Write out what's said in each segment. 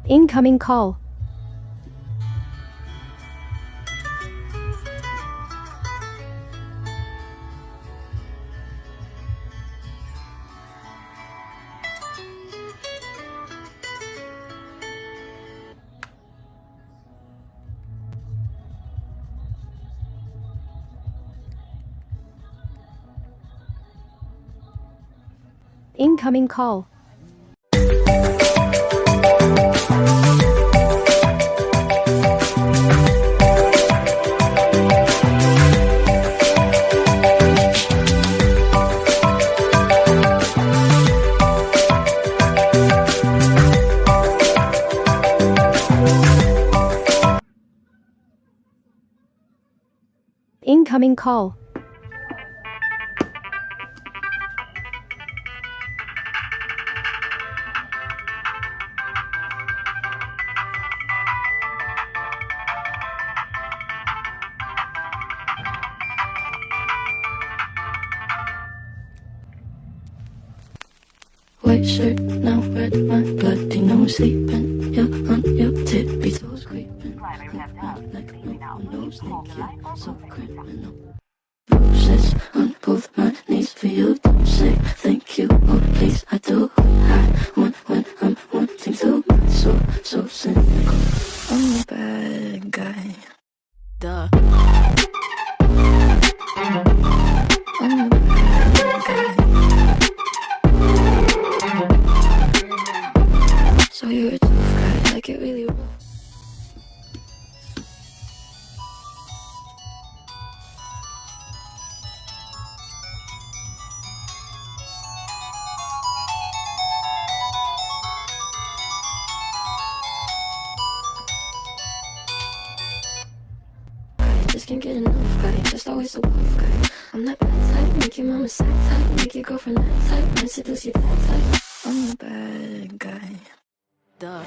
Incoming call. Incoming call. Incoming call. White shirt, now red, my bloody nose sleeping. You're on your tippy toes creeping. Like no one knows, think you're so criminal. Bruises on both my knees for you, don't say thank you, oh please. I do what I want when I'm wanting to. My soul, so cynical. I'm a bad guy. Duh. I'm a bad guy. So you're a tough guy, like it really was. Just can't get enough guy, just always so tough guy. I'm that bad type, make your mama sad type, make your girlfriend that type, might seduce you that type. I'm a bad guy. Duh.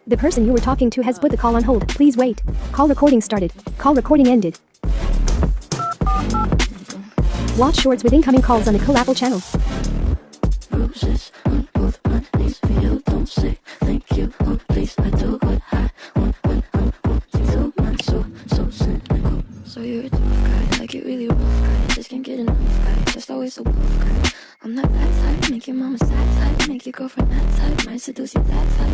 The person you were talking to has put the call on hold. Please wait. Call recording started. Call recording ended. Watch shorts with incoming calls on the Apple channel. Bruises on both my knees for you, don't say thank you, oh please. I do what I want when I'm wanting to. My soul, so cynical. So you're a tough guy, like it really rough guy. Just can't get enough guy, just always so tough guy. I'm that bad type, make your mama sad type, make your girlfriend that type, might seduce you that type.